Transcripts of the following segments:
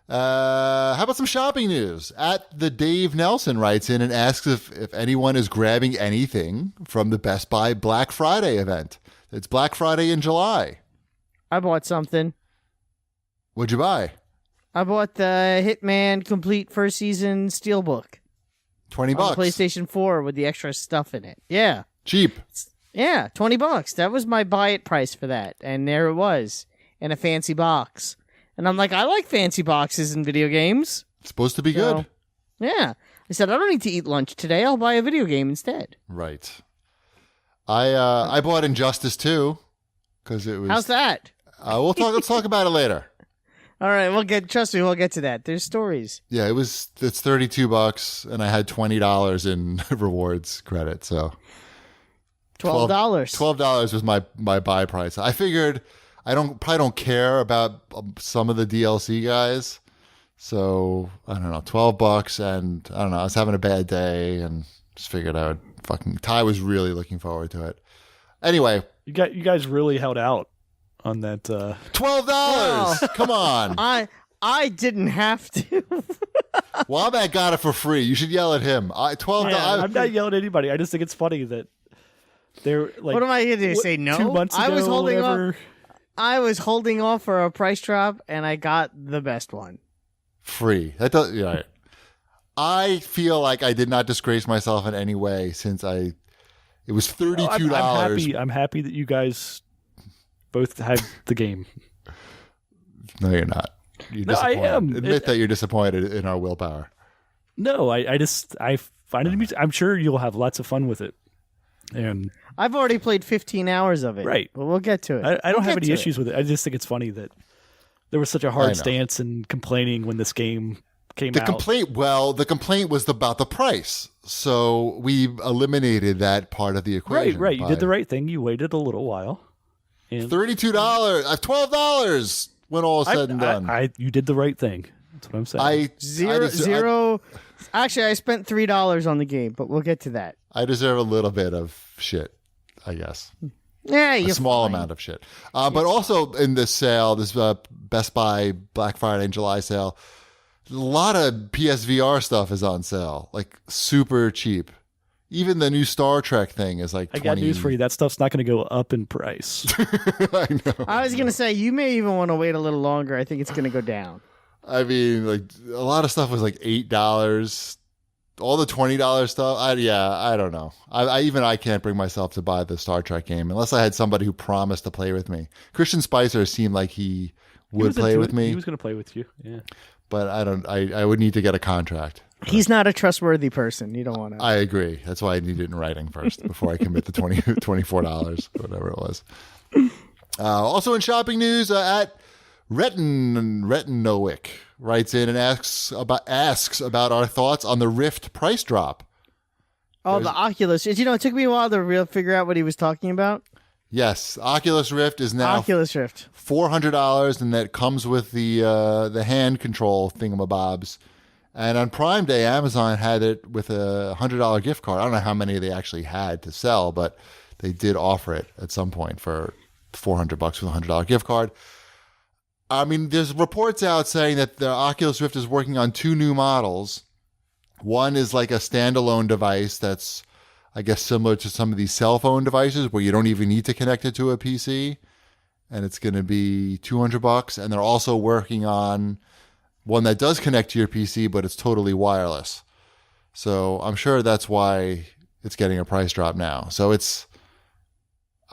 How about some shopping news? At the Dave Nelson writes in and asks if anyone is grabbing anything from the Best Buy Black Friday event. It's Black Friday in July. I bought something. What'd you buy? I bought the Hitman Complete First Season Steelbook. $20. On PlayStation 4 with the extra stuff in it. Yeah. Cheap. Yeah, $20. That was my buy it price for that. And there it was in a fancy box. And I'm like, I like fancy boxes in video games. It's supposed to be good. Yeah. I said, I don't need to eat lunch today. I'll buy a video game instead. Right. I bought Injustice 2 because it was. How's that? Let's talk about it later. All right, trust me, we'll get to that. There's stories. Yeah, it's $32 and I had $20 in rewards credit, so $12. $12 was my buy price. I figured I probably don't care about some of the DLC guys. So, I don't know, $12 and I don't know, I was having a bad day and just figured I would Ty was really looking forward to it. Anyway, you guys really held out on that $12. Oh. Come on. I didn't have to. Wombat got it for free. You should yell at him. $12. Yeah, I'm not yelling at anybody. I just think it's funny that they're like. What am I going to do? Say no? 2 months ago, I was holding whatever. off. I was holding off for a price drop, and I got the best one. Free. That does. Yeah. I feel like I did not disgrace myself in any way since it was $32. I'm happy that you guys both had the game. No, you're not. You're No, I disappointed. am. Admit that you're disappointed in our willpower. No, I find it amusing. I'm sure you'll have lots of fun with it. And I've already played 15 hours of it. Right. But we'll get to it. I don't have any issues with it. I just think it's funny that there was such a hard stance and complaining when this game came out. The complaint was about the price. So we eliminated that part of the equation. Right. You did the right thing. You waited a little while. And $32. $12 when all is said and done. You did the right thing. That's what I'm saying. Zero. Actually, I spent $3 on the game, but we'll get to that. I deserve a little bit of shit, I guess. Yeah, a small amount of shit. But also in this sale, this Best Buy Black Friday and July sale, a lot of PSVR stuff is on sale, like super cheap. Even the new Star Trek thing is like 20. I got news for you. That stuff's not going to go up in price. I know. I was going to say, you may even want to wait a little longer. I think it's going to go down. I mean, like a lot of stuff was like $8. All the $20 stuff, I don't know. I can't bring myself to buy the Star Trek game unless I had somebody who promised to play with me. Christian Spicer seemed like he would play with me. He was going to play with you, yeah. But I would need to get a contract. He's not a trustworthy person. You don't want to. I agree. That's why I need it in writing first before I commit the $24, whatever it was. Also in shopping news, at Retinowick writes in and asks about our thoughts on the Rift price drop. Oh, the Oculus. You know, it took me a while to figure out what he was talking about. Yes, Oculus Rift is now $400, and that comes with the hand control thingamabobs. And on Prime Day, Amazon had it with a $100 gift card. I don't know how many they actually had to sell, but they did offer it at some point for $400 with a $100 gift card. I mean, there's reports out saying that the Oculus Rift is working on 2 new models. One is like a standalone device that's, I guess, similar to some of these cell phone devices where you don't even need to connect it to a PC. And it's going to be $200. And they're also working on one that does connect to your PC, but it's totally wireless. So I'm sure that's why it's getting a price drop now. So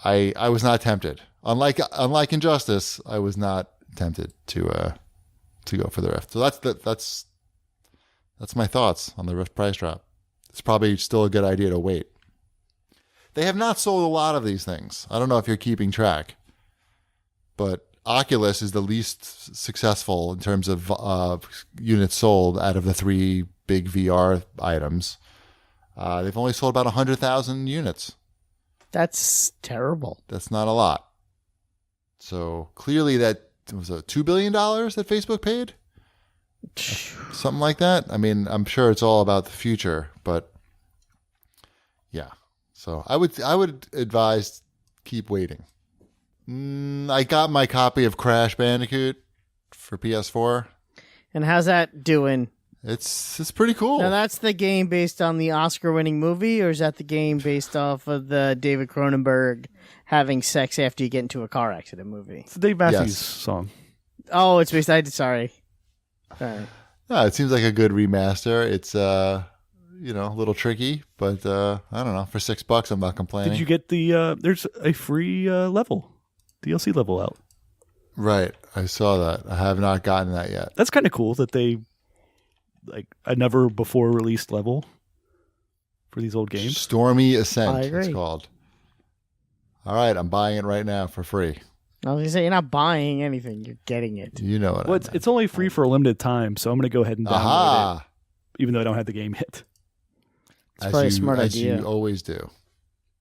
I was not tempted. Unlike Injustice, I was not tempted to go for the Rift. So that's my thoughts on the Rift price drop. It's probably still a good idea to wait. They have not sold a lot of these things. I don't know if you're keeping track, but Oculus is the least successful in terms of units sold out of the 3 big VR items. They've only sold about 100,000 units. That's terrible. That's not a lot. So clearly that was $2 billion that Facebook paid? Something like that. I mean, I'm sure it's all about the future, but yeah. So I would advise keep waiting. I got my copy of Crash Bandicoot for PS4. And how's that doing? It's pretty cool. Now that's the game based on the Oscar-winning movie, or is that the game based off of the David Cronenberg having sex after you get into a car accident movie? It's the Dave Matthews song. Oh, it's based. Sorry. Sorry. No, it seems like a good remaster. It's a little tricky, but I don't know. For $6, I'm not complaining. Did you get the? There's a free DLC level out. Right, I saw that. I have not gotten that yet. That's kind of cool that they like a never before released level for these old games. Stormy Ascent, I agree. it's called. All right, I'm buying it right now for free. I was going to say, you're not buying anything. You're getting it. You know what I meant. It's only free for a limited time, so I'm going to go ahead and download it, even though I don't have the game yet. It's probably a smart idea. As you always do.